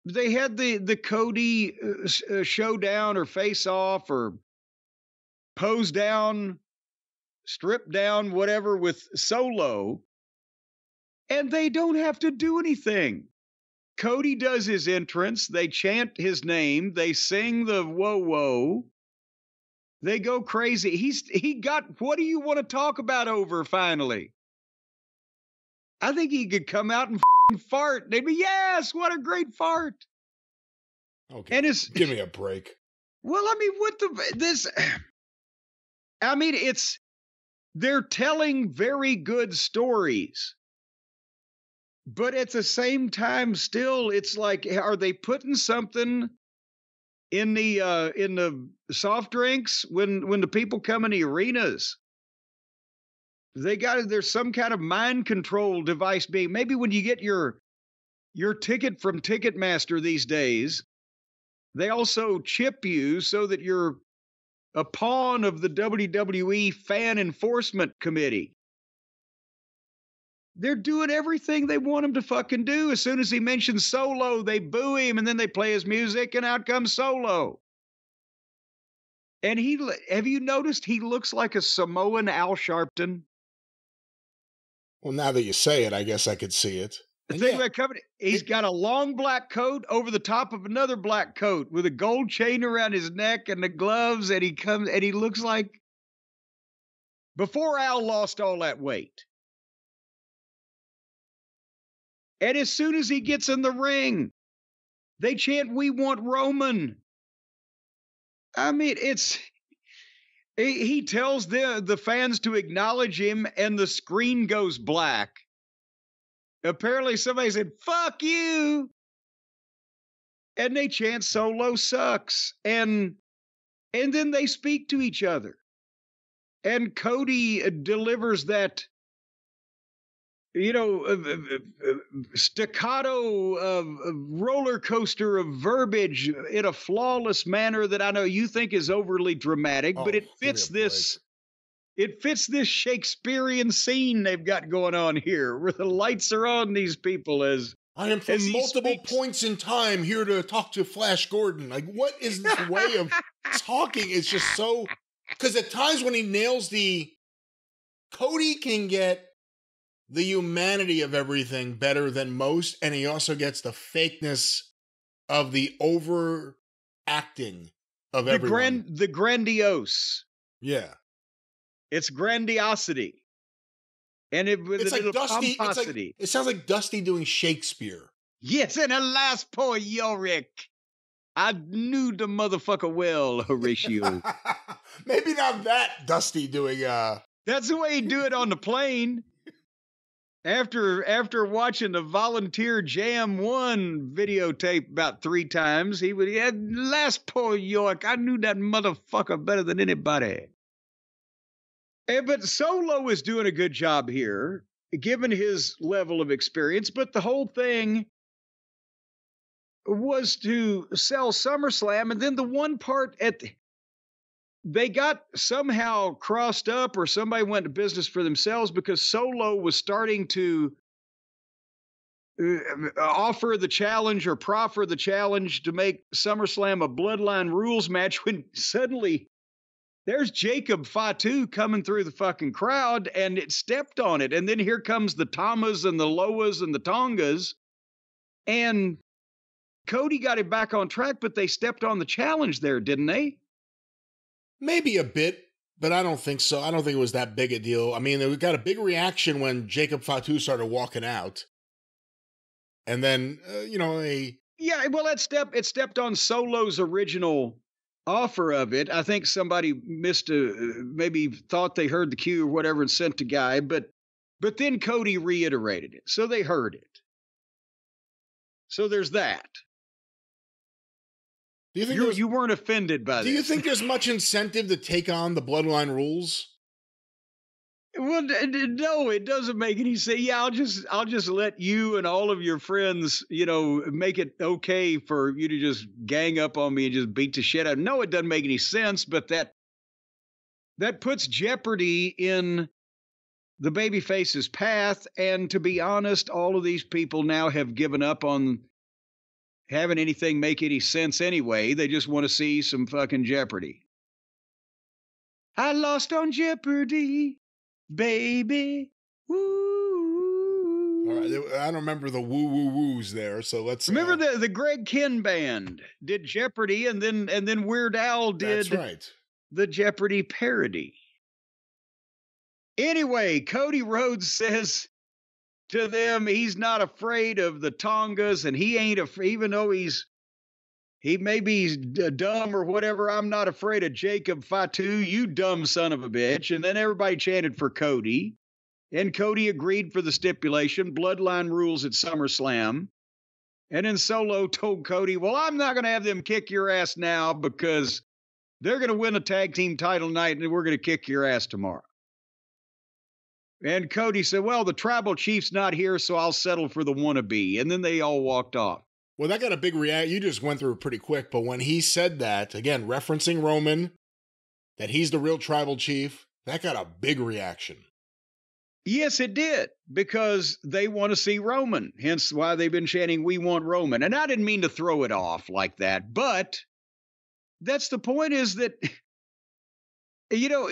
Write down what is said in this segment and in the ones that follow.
they had the Cody showdown or face off or pose down, strip down, whatever with Solo, and they don't have to do anything. Cody does his entrance. They chant his name. They sing the whoa whoa. They go crazy. He got, what do you want to talk about over finally? I think he could come out and fart. They'd be, yes, what a great fart. Okay, and it's, give me a break. Well, I mean, they're telling very good stories. But at the same time, still, it's like, are they putting something in the soft drinks when the people come in the arenas? There's some kind of mind control device being, maybe when you get your ticket from Ticketmaster these days, they also chip you so that you're a pawn of the WWE Fan Enforcement Committee. They're doing everything they want him to fucking do. As soon as he mentions Solo, they boo him, and then they play his music, and out comes Solo. And have you noticed he looks like a Samoan Al Sharpton? Well, now that you say it, I guess I could see it. The thing about coming, he's got a long black coat over the top of another black coat with a gold chain around his neck and the gloves, and he looks like before Al lost all that weight. And as soon as he gets in the ring, they chant, "We want Roman." I mean, he tells the fans to acknowledge him, and the screen goes black. Apparently somebody said, "Fuck you." And they chant Solo sucks. And then they speak to each other. And Cody delivers that, staccato roller coaster of verbiage in a flawless manner that I know you think is overly dramatic, but it fits this. It fits this Shakespearean scene they've got going on here, where the lights are on these people as I am from multiple points in time here to talk to Flash Gordon. Like, what is this way of talking? It's just so, because at times when he nails Cody can get the humanity of everything better than most, and he also gets the fakeness of the overacting of everyone. The grandiose. Yeah. It's grandiosity. And it's like Dusty. It sounds like Dusty doing Shakespeare. Yes, and alas, poor Yorick. I knew the motherfucker well, Horatio. Maybe not that Dusty doing That's the way he'd do it on the plane. After watching the Volunteer Jam 1 videotape about 3 times, he would, last poor York, I knew that motherfucker better than anybody. But Solo is doing a good job here, given his level of experience, but the whole thing was to sell SummerSlam, and then the one part they got somehow crossed up, or somebody went to business for themselves, because Solo was starting to offer the challenge or proffer the challenge to make SummerSlam a Bloodline rules match, when suddenly there's Jacob Fatu coming through the fucking crowd, and it stepped on it. And then here comes the Tamas and the Loas and the Tongas, and Cody got it back on track, but they stepped on the challenge there, didn't they? Maybe a bit, but I don't think so. I don't think it was that big a deal. I mean, we got a big reaction when Jacob Fatu started walking out. And then, Yeah, well, it stepped on Solo's original offer of it. I think somebody maybe thought they heard the cue or whatever and sent the guy, but then Cody reiterated it, so they heard it. So there's that. Do you think you weren't offended by that? Do you think there's much incentive to take on the Bloodline rules? Well, no, it doesn't make any sense. Yeah, I'll just let you and all of your friends, make it okay for you to just gang up on me and just beat the shit out. No, it doesn't make any sense, but that puts jeopardy in the babyface's path. And to be honest, all of these people now have given up on having anything make any sense anyway. They just want to see some fucking Jeopardy. I lost on Jeopardy, baby. Woo. All right, I don't remember the woo-woo-woos there, so let's... Remember the Greg Kihn Band did Jeopardy, and then Weird Al did That's right. The Jeopardy parody. Anyway, Cody Rhodes says to them he's not afraid of the Tongas, and he ain't even though he may be dumb or whatever, I'm not afraid of Jacob Fatu, you dumb son of a bitch. And then everybody chanted for Cody, and Cody agreed for the stipulation, bloodline rules at SummerSlam. And then Solo told Cody, well, I'm not going to have them kick your ass now because they're going to win a tag team title night and we're going to kick your ass tomorrow. And Cody said, well, the tribal chief's not here, so I'll settle for the wannabe. And then they all walked off. Well, that got a big reaction. You just went through it pretty quick, but when he said that, again, referencing Roman, that he's the real tribal chief, that got a big reaction. Yes, it did, because they want to see Roman, hence why they've been chanting, we want Roman. And I didn't mean to throw it off like that, but that's the point, is that, you know,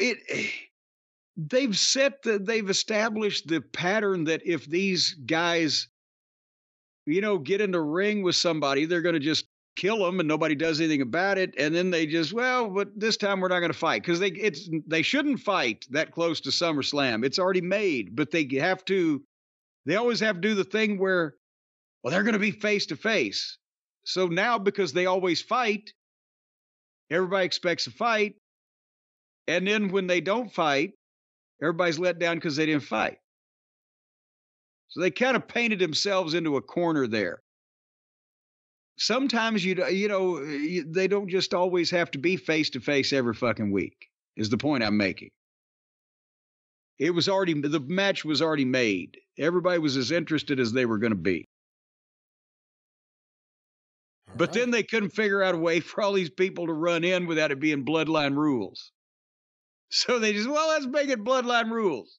they've established the pattern that if these guys, you know, get in the ring with somebody, they're going to just kill them and nobody does anything about it. And then they just, well, but this time we're not going to fight, because they shouldn't fight that close to SummerSlam. It's already made, but they always have to do the thing where, well, they're going to be face to face. So now, because they always fight, everybody expects a fight. And then when they don't fight, everybody's let down because they didn't fight. So they kind of painted themselves into a corner there. Sometimes, they don't just always have to be face-to-face every fucking week, is the point I'm making. The match was already made. Everybody was as interested as they were going to be. But then they couldn't figure out a way for all these people to run in without it being bloodline rules. So they just, well, let's make it bloodline rules.